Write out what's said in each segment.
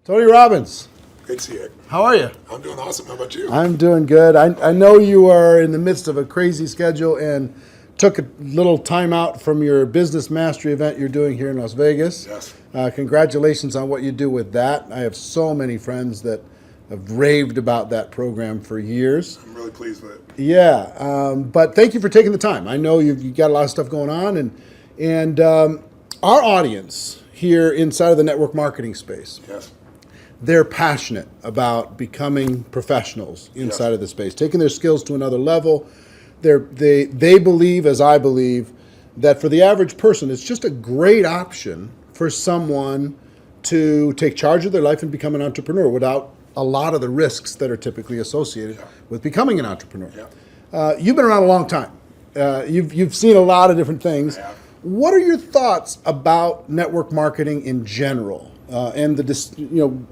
Tony Robbins, Great to see you. how are you? I'm doing awesome. How about you? I'm doing good. I know you are in the midst of a crazy schedule and took a little time out from your business mastery event you're doing here in Las Vegas. Yes. Congratulations on what you do with that. I have so many friends that have raved about that program for years. I'm really pleased with it. Yeah, but thank you for taking the time. I know you've got a lot of stuff going on, and our audience here inside of the network marketing space, Yes. they're passionate about becoming professionals inside Yes. of the space, taking their skills to another level. They believe, as I believe, that for the average person, it's just a great option for someone to take charge of their life and become an entrepreneur without a lot of the risks that are typically associated with becoming an entrepreneur. Yeah. You've been around a long time. You've seen a lot of different things. I have. What are your thoughts about network marketing in general? And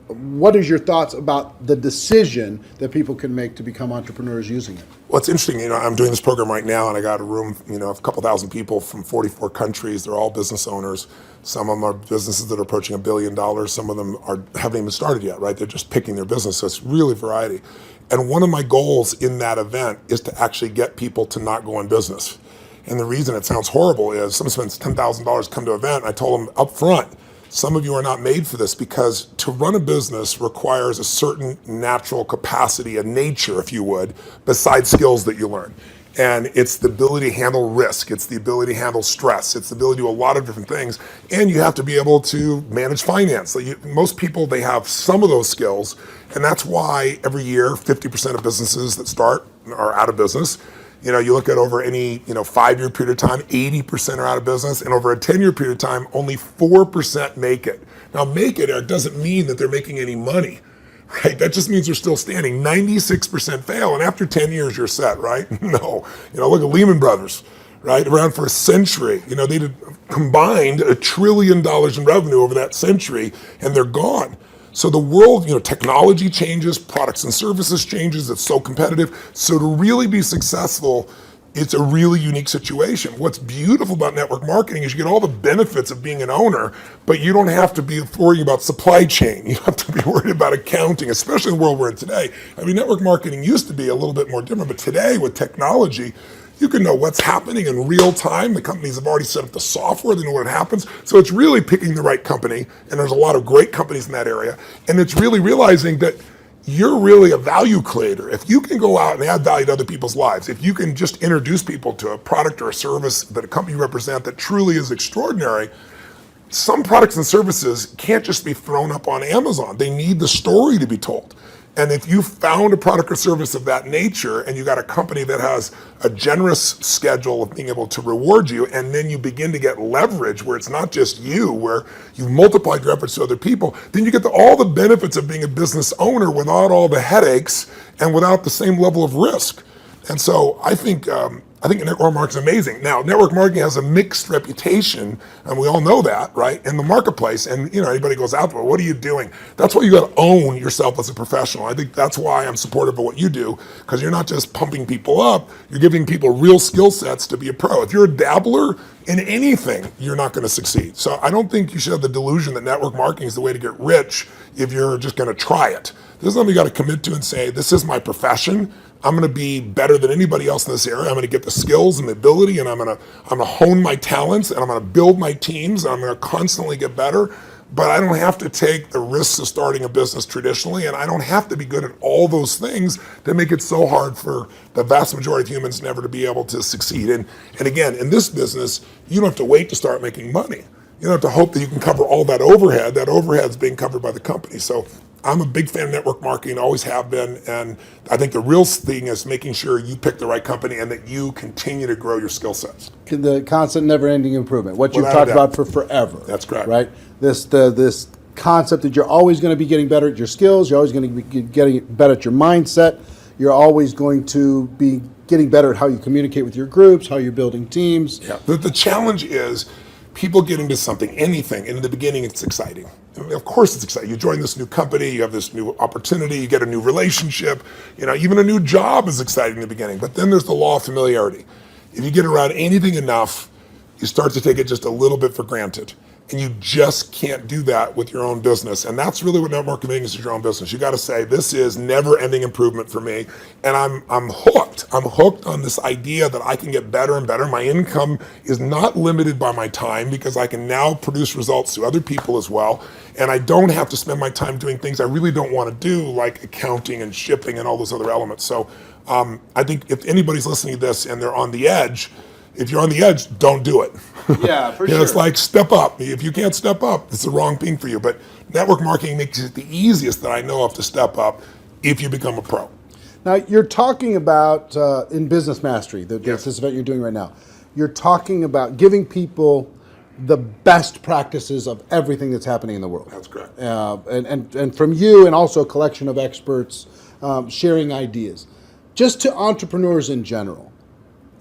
what is your thoughts about the decision that people can make to become entrepreneurs using it? Well, it's interesting. I'm doing this program right now, and I got a room, of a couple thousand people from 44 countries. They're all business owners. Some of them are businesses that are approaching $1 billion. Some of them haven't even started yet, right? They're just picking their business. So it's really variety. And one of my goals in that event is to actually get people to not go in business. And the reason it sounds horrible is someone spends $10,000 to come to an event. I told them up front, some of you are not made for this because to run a business requires a certain natural capacity, a nature, if you would, besides skills that you learn. And it's the ability to handle risk. It's the ability to handle stress. It's the ability to do a lot of different things. And you have to be able to manage finance. Most people, they have some of those skills. And that's why every year, 50% of businesses that start are out of business. You look at over any 5-year period of time, 80% are out of business, and over a 10-year period of time, only 4% make it. Now, make it doesn't mean that they're making any money, right? That just means they're still standing. 96% fail, and after 10 years, you're set, right? No. Look at Lehman Brothers, right? Around for a century. They did combined $1 trillion in revenue over that century, and they're gone. So the world, technology changes, products and services changes, it's so competitive. So to really be successful, it's a really unique situation. What's beautiful about network marketing is you get all the benefits of being an owner, but you don't have to be worrying about supply chain. You don't have to be worried about accounting, especially in the world we're in today. Network marketing used to be a little bit more different, but today with technology, you can know what's happening in real time. The companies have already set up the software, they know what happens. So it's really picking the right company, and there's a lot of great companies in that area. And it's really realizing that you're really a value creator. If you can go out and add value to other people's lives, if you can just introduce people to a product or a service that a company you represent that truly is extraordinary, some products and services can't just be thrown up on Amazon. They need the story to be told. And if you found a product or service of that nature and you got a company that has a generous schedule of being able to reward you, and then you begin to get leverage where it's not just you, where you've multiplied your efforts to other people, then you get all the benefits of being a business owner without all the headaches and without the same level of risk. And so I think network marketing is amazing. Now, network marketing has a mixed reputation, and we all know that, right, in the marketplace. And anybody goes out there, what are you doing? That's why you got to own yourself as a professional. I think that's why I'm supportive of what you do, because you're not just pumping people up, you're giving people real skill sets to be a pro. If you're a dabbler in anything, you're not going to succeed. So I don't think you should have the delusion that network marketing is the way to get rich if you're just going to try it. This is something you got to commit to and say, this is my profession. I'm going to be better than anybody else in this area. I'm going to get the skills and the ability, and I'm going to hone my talents, and I'm going to build my teams, and I'm going to constantly get better. But I don't have to take the risks of starting a business traditionally, and I don't have to be good at all those things that make it so hard for the vast majority of humans never to be able to succeed. And again, in this business, you don't have to wait to start making money. You don't have to hope that you can cover all that overhead. That overhead's being covered by the company. So I'm a big fan of network marketing, always have been, and I think the real thing is making sure you pick the right company and that you continue to grow your skill sets. The constant, never-ending improvement. What you've Without a talked doubt. about for forever. That's correct. Right? This concept that you're always going to be getting better at your skills. You're always going to be getting better at your mindset. You're always going to be getting better at how you communicate with your groups, how you're building teams. Yeah. The challenge is people get into something, anything, and in the beginning it's exciting. I mean, of course it's exciting. You join this new company, you have this new opportunity, you get a new relationship, even a new job is exciting in the beginning, but then there's the law of familiarity. If you get around anything enough, you start to take it just a little bit for granted. And you just can't do that with your own business. And that's really what network marketing is, your own business. You got to say, this is never-ending improvement for me. And I'm hooked. I'm hooked on this idea that I can get better and better. My income is not limited by my time because I can now produce results to other people as well. And I don't have to spend my time doing things I really don't want to do, like accounting and shipping and all those other elements. So I think if anybody's listening to this and they're on the edge, if you're on the edge, don't do it. Yeah, for sure. It's like, step up. If you can't step up, it's the wrong thing for you. But network marketing makes it the easiest that I know of to step up if you become a pro. Now, you're talking about, in Business Mastery, Yes. this event you're doing right now, you're talking about giving people the best practices of everything that's happening in the world. That's correct. And from you and also a collection of experts sharing ideas. Just to entrepreneurs in general.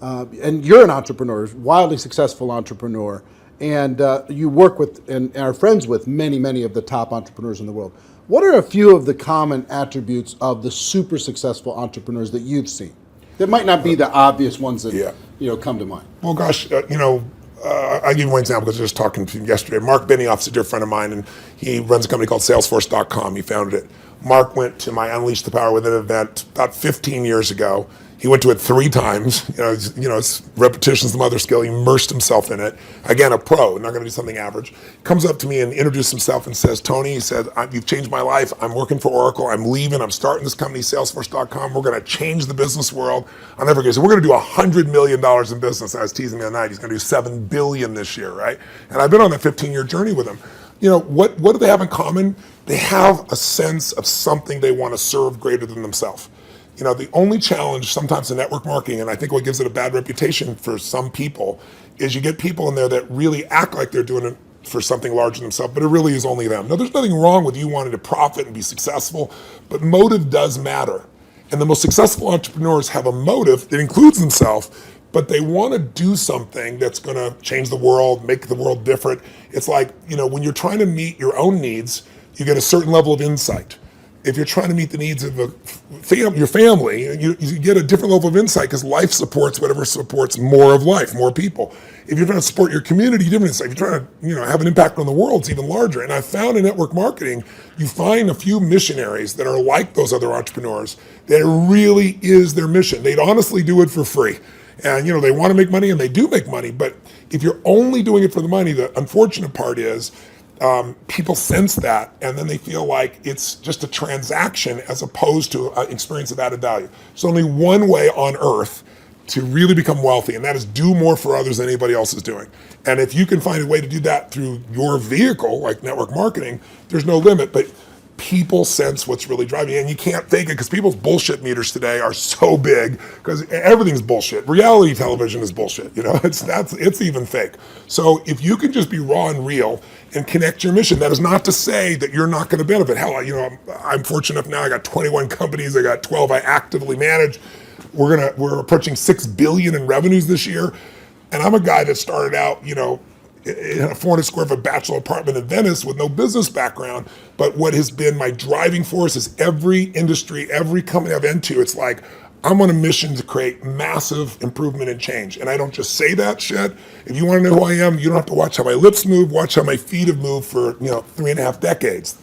And you're an entrepreneur, wildly successful entrepreneur, and you work with and are friends with many of the top entrepreneurs in the world. What are a few of the common attributes of the super successful entrepreneurs that you've seen? That might not be the obvious ones that come to mind. Well, gosh, I'll give you one example because I was just talking to him yesterday. Mark Benioff's a dear friend of mine, and he runs a company called Salesforce.com. He founded it. Mark went to my Unleash the Power Within event about 15 years ago. He went to it 3 times. It's repetition's the mother skill. He immersed himself in it. Again, a pro, not going to do something average. Comes up to me and introduces himself and says, Tony, he said, you've changed my life. I'm working for Oracle. I'm leaving. I'm starting this company, Salesforce.com. We're going to change the business world. I'll never forget. So we're going to do $100 million in business. I was teasing him the other night. He's going to do $7 billion this year, right? And I've been on that 15-year journey with him. What do they have in common? They have a sense of something they want to serve greater than themselves. The only challenge sometimes in network marketing, and I think what gives it a bad reputation for some people, is you get people in there that really act like they're doing it for something larger than themselves, but it really is only them. Now, there's nothing wrong with you wanting to profit and be successful, but motive does matter. And the most successful entrepreneurs have a motive that includes themselves, but they want to do something that's going to change the world, make the world different. It's like, when you're trying to meet your own needs, you get a certain level of insight. If you're trying to meet the needs of your family, you get a different level of insight because life supports whatever supports more of life, more people. If you're trying to support your community, different insight. If you're trying to have an impact on the world, it's even larger. And I found in network marketing, you find a few missionaries that are like those other entrepreneurs that it really is their mission. They'd honestly do it for free. And they want to make money and they do make money. But if you're only doing it for the money, the unfortunate part is people sense that, and then they feel like it's just a transaction as opposed to an experience of added value. There's only one way on earth to really become wealthy, and that is do more for others than anybody else is doing. And if you can find a way to do that through your vehicle, like network marketing, there's no limit. But people sense what's really driving you, and you can't fake it because people's bullshit meters today are so big because everything's bullshit. Reality television is bullshit. It's even fake. So if you can just be raw and real and connect your mission, that is not to say that you're not going to benefit. Hell, I'm fortunate enough now. I got 21 companies. I got 12 I actively manage. We're approaching $6 billion in revenues this year, and I'm a guy that started out, in a 400 square foot bachelor apartment in Venice with no business background. But what has been my driving force is every industry, every company I've been to, it's like, I'm on a mission to create massive improvement and change. And I don't just say that shit. If you want to know who I am, you don't have to watch how my lips move, watch how my feet have moved for, 3.5 decades,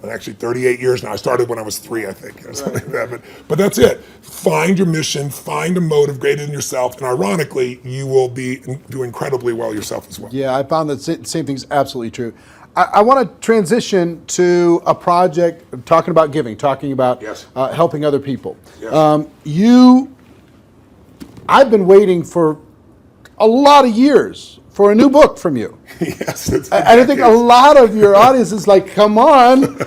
actually 38 years now. I started when I was 3, I think, something like that. But that's it. Find your mission, find a motive greater than yourself, and ironically, you will do incredibly well yourself as well. Yeah, I found that same thing's absolutely true. I want to transition to a project talking about giving, talking about helping other people. Yes. I've been waiting for a lot of years for a new book from you. Yes, and I think a lot of your audience is like, come on, when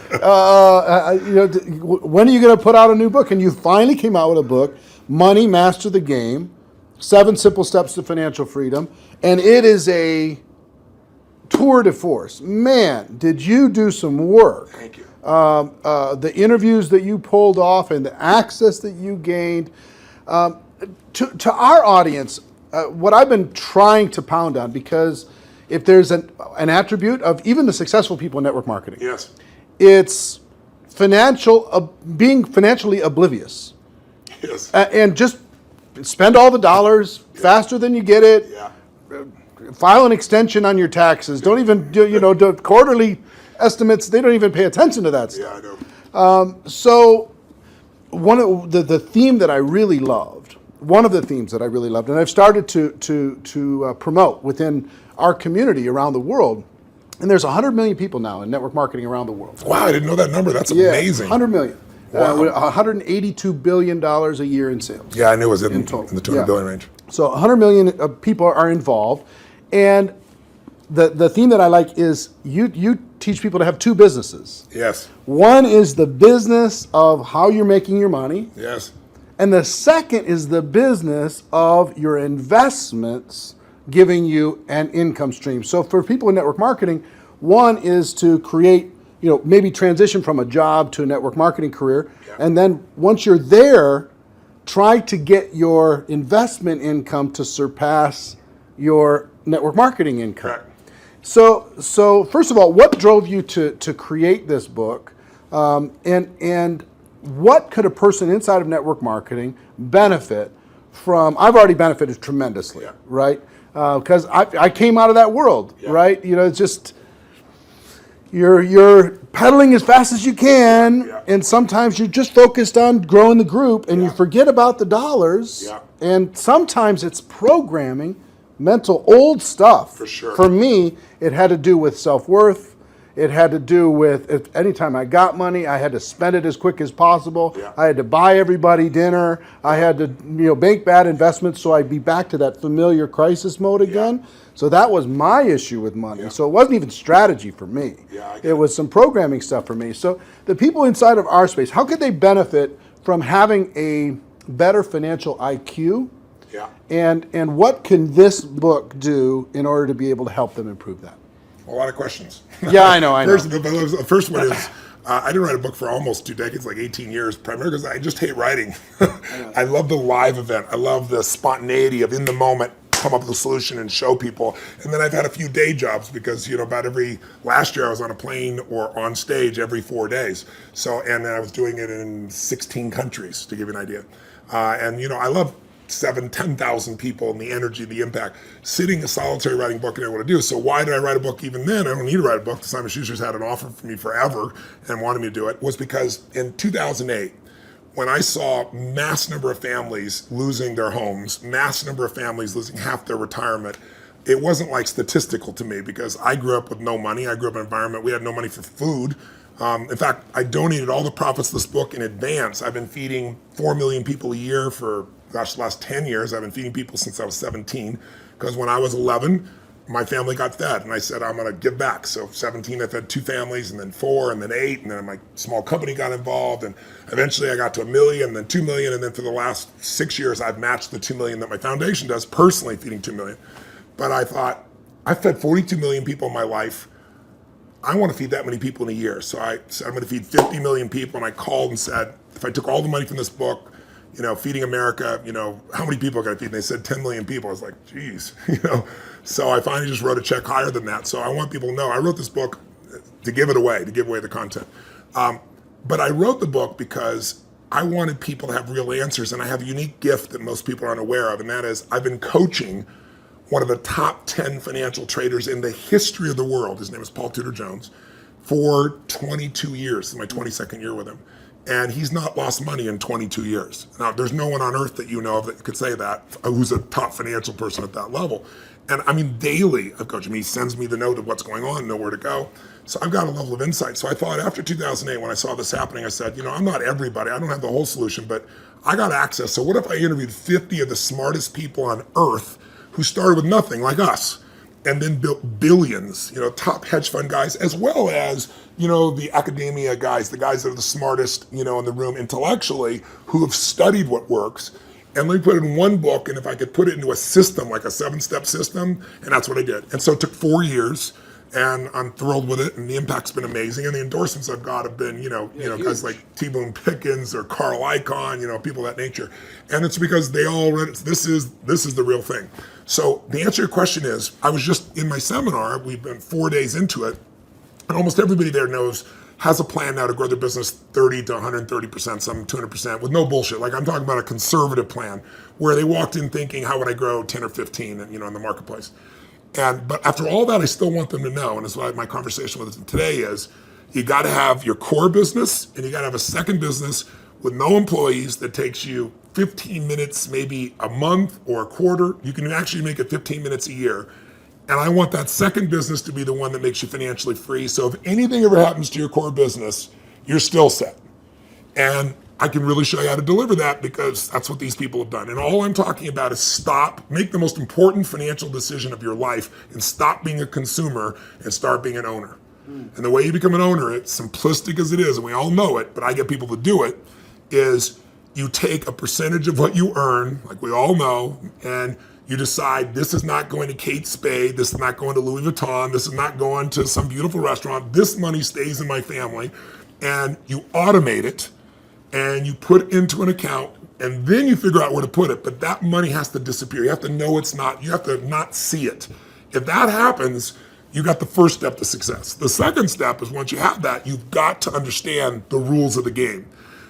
are you going to put out a new book? And you finally came out with a book, Money, Master the Game, 7 Simple Steps to Financial Freedom. And it is a tour de force. Man, did you do some work. Thank you. The interviews that you pulled off and the access that you gained. To our audience, what I've been trying to pound on, because if there's an attribute of even the successful people in network marketing, Yes. it's being financially oblivious. Yes. And just spend all the dollars faster than you get it. Yeah. file an extension on your taxes. Don't even do quarterly estimates. They don't even pay attention to that stuff. Yeah, I know. So one of the theme that I really loved, one of the themes that I really loved, and I've started to promote within our community around the world, and there's 100 million people now in network marketing around the world. Wow, I didn't know that number. That's amazing. 100 million. Wow. $182 billion a year in sales. Yeah, I knew it was in total. the 200 billion range. So 100 million people are involved, and the theme that I like is you teach people to have two businesses. Yes. One is the business of how you're making your money. Yes. And the second is the business of your investments giving you an income stream. So for people in network marketing, one is to create, maybe transition from a job to a network marketing career. Yeah. And then once you're there, try to get your investment income to surpass your network marketing income. Correct. So first of all, what drove you to create this book? And what could a person inside of network marketing benefit from? I've already benefited tremendously, Yeah. right? Because I came out of that world, Yeah. right? It's just you're pedaling as fast as you can, Yeah. and sometimes you're just focused on growing the group, and you forget about the dollars. Yeah. And sometimes it's programming, mental old stuff. For sure. For me, it had to do with self-worth. It had to do with anytime I got money, I had to spend it as quick as possible. Yeah. I had to buy everybody dinner. I had to make bad investments so I'd be back to that familiar crisis mode again. So that was my issue with money. Yeah. So it wasn't even strategy for me. Yeah, I get it was some programming stuff for me. So the people inside of our space, how could they benefit from having a better financial IQ? Yeah. And what can this book do in order to be able to help them improve that? A lot of questions. Yeah, I know. The first one is, I didn't write a book for almost 2 decades, like 18 years, primarily because I just hate writing. I love the live event. I love the spontaneity of in the moment, come up with a solution and show people. And then I've had a few day jobs because, last year I was on a plane or on stage every 4 days. And then I was doing it in 16 countries, to give you an idea. I love 10,000 people and the energy, the impact. Sitting a solitary writing book, I didn't want to do. So why did I write a book even then? I don't need to write a book. Simon Schuster's had an offer for me forever and wanted me to do it. Was because in 2008, when I saw mass number of families losing their homes, mass number of families losing half their retirement, it wasn't like statistical to me because I grew up with no money. I grew up in an environment, we had no money for food. In fact, I donated all the profits of this book in advance. I've been feeding 4 million people a year for the last 10 years. I've been feeding people since I was 17, because when I was 11, my family got fed, and I said, I'm gonna give back. So 17, I fed 2 families, and then 4, and then 8, and then my small company got involved, and eventually I got to 1 million, and then 2 million, and then for the last 6 years, I've matched the 2 million that my foundation does, personally feeding 2 million. But I thought, I fed 42 million people in my life. I want to feed that many people in a year. So I said, I'm going to feed 50 million people. And I called and said, if I took all the money from this book, feeding America, how many people can I feed? And they said 10 million people. I was like, geez, So I finally just wrote a check higher than that. So I want people to know I wrote this book to give it away, to give away the content. But I wrote the book because I wanted people to have real answers. And I have a unique gift that most people aren't aware of. And that is I've been coaching one of the top 10 financial traders in the history of the world. His name is Paul Tudor Jones, for 22 years. This is my 22nd year with him. And he's not lost money in 22 years. Now, there's no one on earth that you know of that could say that, who's a top financial person at that level. And I mean, daily I've coached him. He sends me the note of what's going on, nowhere to go. So I've got a level of insight. So I thought after 2008, when I saw this happening, I said, I'm not everybody. I don't have the whole solution, but I got access. So what if I interviewed 50 of the smartest people on earth who started with nothing, like us, and then built billions, top hedge fund guys, as well as, the academia guys, the guys that are the smartest, in the room intellectually, who have studied what works. And let me put it in one book, and if I could put it into a system, like a 7-step system, and that's what I did. And so it took 4 years, and I'm thrilled with it, and the impact's been amazing. And the endorsements I've got have been, guys like T. Boone Pickens or Carl Icahn, people of that nature. And it's because they all read it. This is the real thing. So the answer to your question is, I was just in my seminar, we've been 4 days into it, and almost everybody there has a plan now to grow their business 30 to 130%, some 200%, with no bullshit. Like I'm talking about a conservative plan where they walked in thinking, how would I grow 10 or 15, in the marketplace? But after all that, I still want them to know, and that's why my conversation with them today is, you got to have your core business, and you got to have a second business with no employees that takes you 15 minutes, maybe a month or a quarter. You can actually make it 15 minutes a year. And I want that second business to be the one that makes you financially free. So if anything ever happens to your core business, you're still set. And I can really show you how to deliver that, because that's what these people have done. And all I'm talking about is make the most important financial decision of your life, and stop being a consumer and start being an owner. And the way you become an owner, it's simplistic as it is, and we all know it, but I get people to do it, is you take a percentage of what you earn, like we all know, and you decide, this is not going to Kate Spade, this is not going to Louis Vuitton, this is not going to some beautiful restaurant, this money stays in my family, and you automate it, and you put it into an account, and then you figure out where to put it, but that money has to disappear. You have to know it's not, you have to not see it. If that happens, you got the first step to success. The second step is, once you have that, you've got to understand the rules of the game.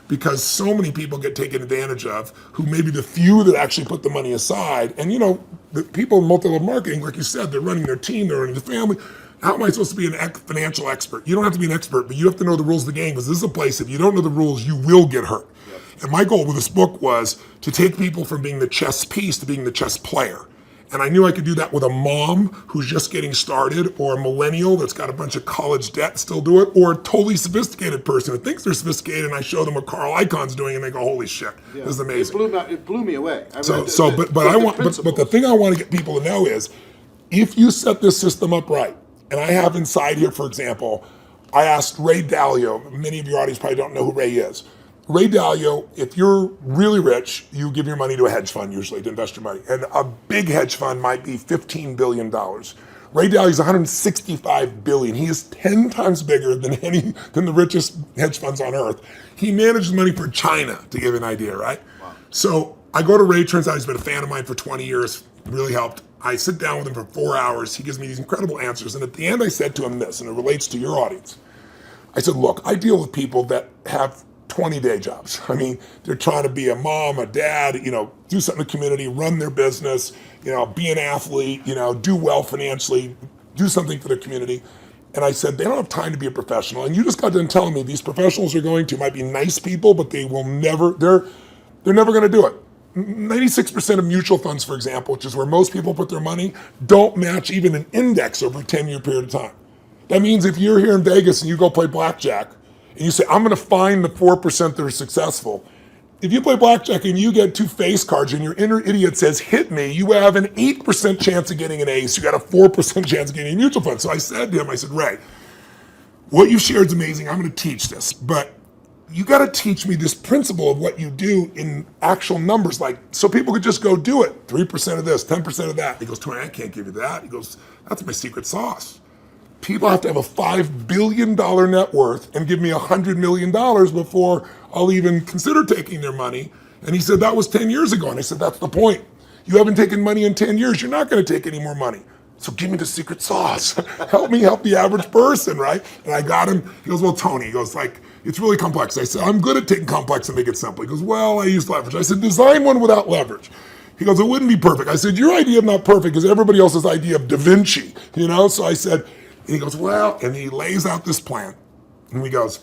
Because so many people get taken advantage of, who may be the few that actually put the money aside. And the people in multi-level marketing, like you said, they're running their team, they're running the family. How am I supposed to be a financial expert? You don't have to be an expert, but you have to know the rules of the game, because this is a place, if you don't know the rules, you will get hurt. Yep. And my goal with this book was to take people from being the chess piece to being the chess player. And I knew I could do that with a mom who's just getting started, or a millennial that's got a bunch of college debt, still do it, or a totally sophisticated person who thinks they're sophisticated, and I show them what Carl Icahn's doing, and they go, "Holy shit, this is amazing." It blew me away. But the thing I want to get people to know is, if you set this system up right, and I have inside here, for example, I asked Ray Dalio. Many of your audience probably don't know who Ray is. Ray Dalio, if you're really rich, you give your money to a hedge fund usually to invest your money. And a big hedge fund might be $15 billion. Ray Dalio's $165 billion. He is 10 times bigger than the richest hedge funds on earth. He manages money for China, to give you an idea, right? Wow. So I go to Ray, turns out he's been a fan of mine for 20 years, really helped. I sit down with him for 4 hours. He gives me these incredible answers. And at the end, I said to him this, and it relates to your audience. I said, look, I deal with people that have 20-day jobs. I mean, they're trying to be a mom, a dad, do something in the community, run their business, be an athlete, do well financially, do something for their community. And I said, they don't have time to be a professional. And you just got done telling me these professionals might be nice people, but they're never going to do it. 96% of mutual funds, for example, which is where most people put their money, don't match even an index over a 10-year period of time. That means if you're here in Vegas and you go play blackjack, and you say, I'm going to find the 4% that are successful. If you play blackjack and you get 2 face cards and your inner idiot says, hit me, you have an 8% chance of getting an ace. You got a 4% chance of getting a mutual fund. So I said to him, Ray, what you shared is amazing. I'm going to teach this, but you got to teach me this principle of what you do in actual numbers, so people could just go do it. 3% of this, 10% of that. He goes, Tony, I can't give you that. He goes, that's my secret sauce. People have to have a $5 billion net worth and give me $100 million before I'll even consider taking their money. And he said, that was 10 years ago. And I said, that's the point. You haven't taken money in 10 years. You're not going to take any more money. So give me the secret sauce. Help me help the average person, right? And I got him. He goes, well, Tony, he goes, it's really complex. I said, I'm good at taking complex and make it simple. He goes, well, I use leverage. I said, design one without leverage. He goes, it wouldn't be perfect. I said, your idea of not perfect is everybody else's idea of Da Vinci, So I said, and he goes, well, and he lays out this plan. And he goes,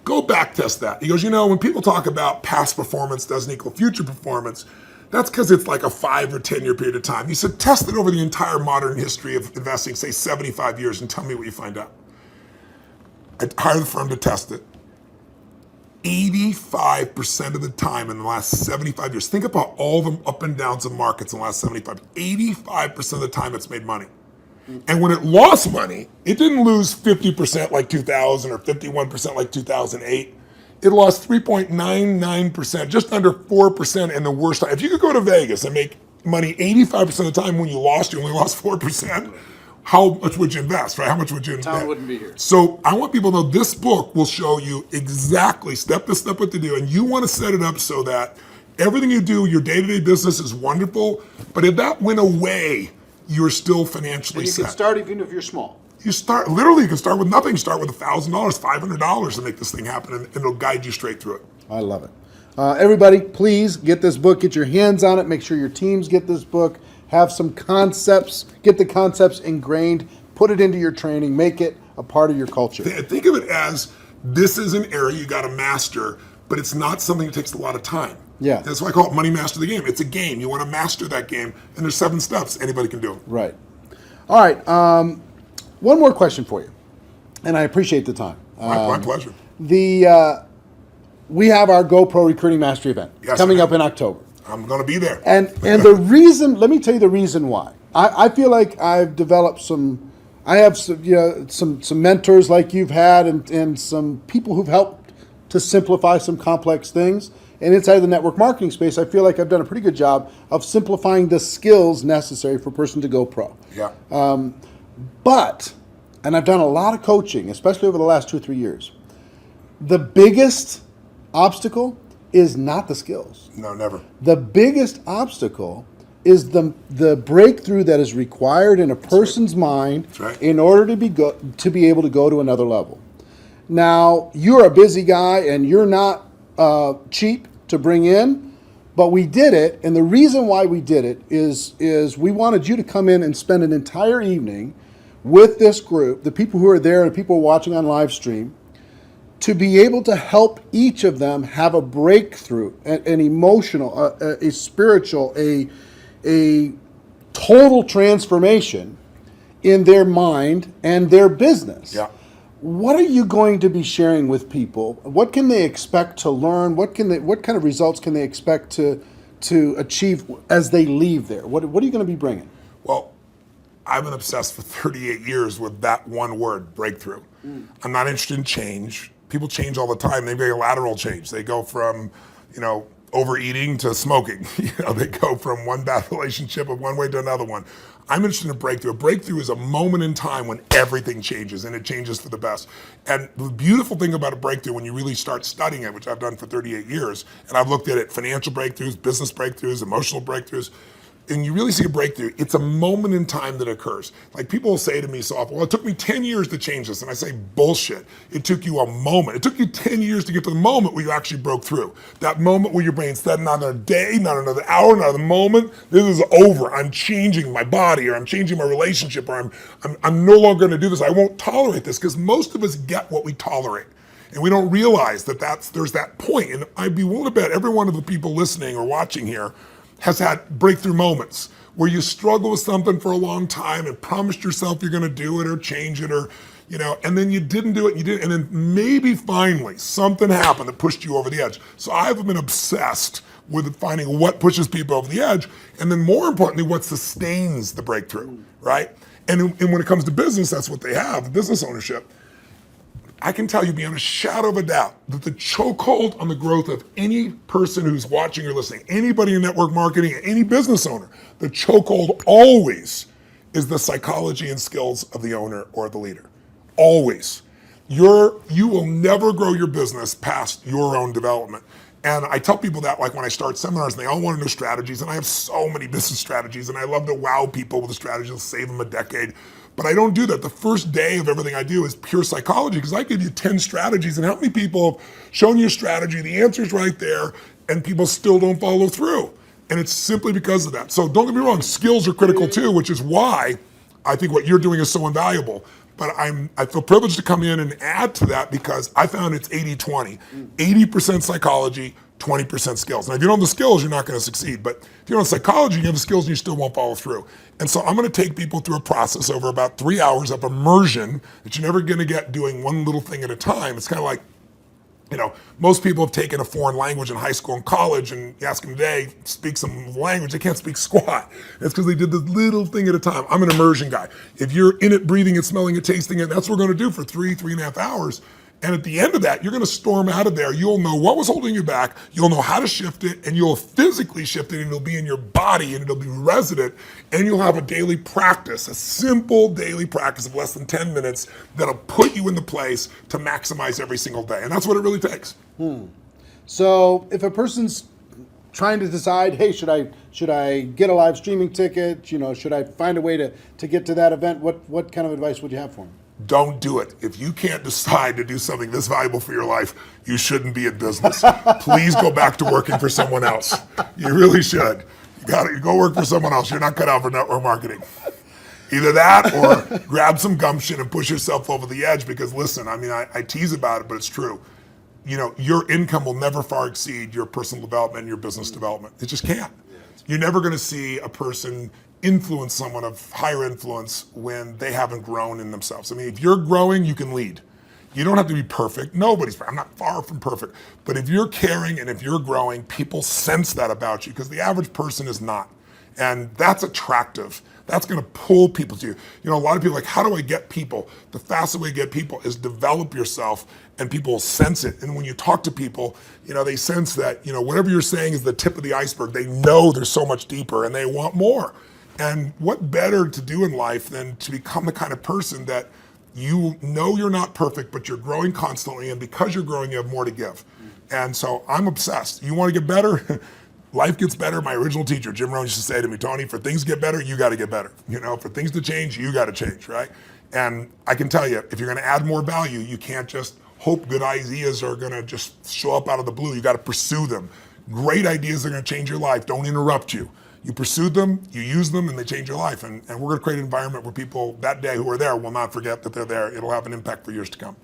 go back test that. He goes, when people talk about past performance doesn't equal future performance, that's because it's like a 5 or 10 year period of time. He said, test it over the entire modern history of investing, say 75 years, and tell me what you find out. I hired the firm to test it. 85% of the time in the last 75 years, think about all the up and downs of markets in the last 85% of the time it's made money. And when it lost money, it didn't lose 50% like 2000 or 51% like 2008. It lost 3.99%, just under 4% in the worst time. If you could go to Vegas and make money 85% of the time when you only lost 4%, how much would you invest, right? How much would you invest? Town wouldn't be here. So I want people to know this book will show you exactly step by step what to do. And you want to set it up so that everything you do, your day-to-day business is wonderful. But if that went away, you're still financially set. You can start even if you're small. You can start with nothing. Start with $1,000, $500 to make this thing happen, and it'll guide you straight through it. I love it. Everybody, please get this book. Get your hands on it. Make sure your teams get this book. have some concepts, get the concepts ingrained, put it into your training, make it a part of your culture. Think of it as this is an area you got to master, but it's not something that takes a lot of time. Yeah. That's why I call it money master the game. It's a game. You want to master that game, and there's 7 steps. Anybody can do it. Right. All right. One more question for you, and I appreciate the time. My pleasure. We have our GoPro Recruiting Mastery event coming up in October. I'm going to be there. And the reason, let me tell you the reason why. I feel like I've developed some mentors like you've had and some people who've helped to simplify some complex things. And inside the network marketing space, I feel like I've done a pretty good job of simplifying the skills necessary for a person to go pro. Yeah. And I've done a lot of coaching, especially over the last 2 or 3 years. The biggest obstacle is not the skills. No, never. The biggest obstacle is the breakthrough that is required in a person's mind in order to be able to go to another level. Now, you're a busy guy and you're not cheap to bring in, but we did it, and the reason why we did it is we wanted you to come in and spend an entire evening with this group, the people who are there and people watching on live stream, to be able to help each of them have a breakthrough, an emotional, a spiritual, a total transformation in their mind and their business. Yeah. What are you going to be sharing with people? What can they expect to learn? What kind of results can they expect to achieve as they leave there? What are you going to be bringing? Well, I've been obsessed for 38 years with that one word, breakthrough. I'm not interested in change. People change all the time. They make a lateral change. They go from, overeating to smoking. They go from one bad relationship of one way to another one. I'm interested in a breakthrough. A breakthrough is a moment in time when everything changes, and it changes for the best. And the beautiful thing about a breakthrough, when you really start studying it, which I've done for 38 years, and I've looked at it, financial breakthroughs, business breakthroughs, emotional breakthroughs, and you really see a breakthrough, it's a moment in time that occurs. Like people will say to me so often, well, it took me 10 years to change this. And I say, bullshit. It took you a moment. It took you 10 years to get to the moment where you actually broke through. That moment where your brain said, not another day, not another hour, not another moment. This is over. I'm changing my body, or I'm changing my relationship, or I'm no longer gonna do this. I won't tolerate this, because most of us get what we tolerate. And we don't realize that there's that point. And I'd be willing to bet every one of the people listening or watching here has had breakthrough moments where you struggle with something for a long time and promised yourself you're going to do it or change it, or and then you didn't do it, and then maybe finally something happened that pushed you over the edge. So I've been obsessed with finding what pushes people over the edge, and then more importantly, what sustains the breakthrough, right? And when it comes to business, that's what they have, business ownership. I can tell you beyond a shadow of a doubt that the chokehold on the growth of any person who's watching or listening, anybody in network marketing, any business owner, the chokehold always is the psychology and skills of the owner or the leader. Always. You will never grow your business past your own development. And I tell people that, like when I start seminars, and they all want to know strategies, and I have so many business strategies, and I love to wow people with the strategies that'll save them a decade. But I don't do that. The first day of everything I do is pure psychology, because I give you 10 strategies, and how many people have shown you a strategy, the answer's right there, and people still don't follow through. And it's simply because of that. So don't get me wrong, skills are critical too, which is why I think what you're doing is so invaluable. But I feel privileged to come in and add to that, because I found it's 80-20. 80% psychology, 20% skills. Now, if you don't have the skills, you're not going to succeed. But if you don't have psychology, you have the skills and you still won't follow through. And so I'm going to take people through a process over about 3 hours of immersion that you're never going to get doing one little thing at a time. It's kind of like, most people have taken a foreign language in high school and college, and you ask them today, speak some language, they can't speak squat. It's because they did this little thing at a time. I'm an immersion guy. If you're in it, breathing it, smelling it, tasting it, that's what we're going to do for 3.5 hours. And at the end of that, you're going to storm out of there. You'll know what was holding you back. You'll know how to shift it, and you'll physically shift it, and it'll be in your body, and it'll be resident, and you'll have a daily practice, a simple daily practice of less than 10 minutes that'll put you in the place to maximize every single day. And that's what it really takes. So if a person's trying to decide, hey, should I get a live streaming ticket? Should I find a way to get to that event? What kind of advice would you have for them? Don't do it. If you can't decide to do something this valuable for your life, you shouldn't be in business. Please go back to working for someone else. You really should. Gotta go work for someone else. You're not cut out for network marketing. Either that or grab some gumption and push yourself over the edge, because listen, I mean, I tease about it, but it's true. You know, your income will never far exceed your personal development and your business development. It just can't. You're never going to see a person influence someone of higher influence when they haven't grown in themselves. I mean, if you're growing, you can lead. You don't have to be perfect. Nobody's, I'm not far from perfect. But if you're caring and if you're growing, people sense that about you, because the average person is not. And that's attractive. That's going to pull people to you. You know, a lot of people are like, how do I get people? The fastest way to get people is develop yourself, and people will sense it. And when you talk to people, you know, they sense that, you know, whatever you're saying is the tip of the iceberg. They know there's so much deeper and they want more. And what better to do in life than to become the kind of person that you know you're not perfect, but you're growing constantly, and because you're growing, you have more to give. And so I'm obsessed. You want to get better? Life gets better. My original teacher, Jim Rohn, used to say to me, Tony, for things to get better, you got to get better. You know, for things to change, you got to change, right? And I can tell you, if you're going to add more value, you can't just hope good ideas are going to just show up out of the blue. You got to pursue them. Great ideas are going to change your life. Don't interrupt you. You pursue them, you use them, and they change your life. And we're going to create an environment where people that day who are there will not forget that they're there. It'll have an impact for years to come.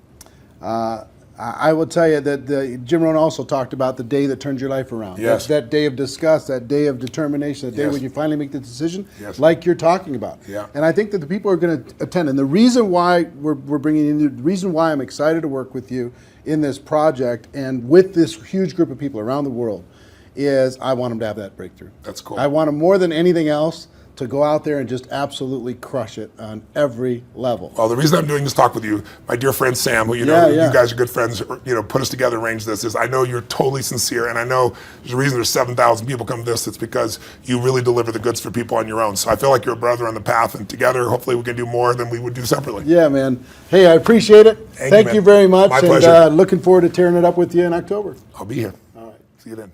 I will tell you that Jim Rohn also talked about the day that turns your life around. Yes. That day of disgust, that day of determination, that day Yes. when you finally make the decision, Yes. like you're talking about. Yeah. And I think that the people are going to attend. And the reason why we're bringing in, the reason why I'm excited to work with you in this project and with this huge group of people around the world is I want them to have that breakthrough. That's cool. I want them more than anything else to go out there and just absolutely crush it on every level. Well, the reason I'm doing this talk with you, my dear friend Sam, who you guys are good friends, you know, put us together, arranged this, is I know you're totally sincere, and I know there's a reason there's 7,000 people come to this. It's because you really deliver the goods for people on your own. So I feel like you're a brother on the path, and together, hopefully, we can do more than we would do separately. Yeah, man. Hey, I appreciate it. Thank you man. very much. My and pleasure. Looking forward to tearing it up with you in October. I'll be here. All right. See you then.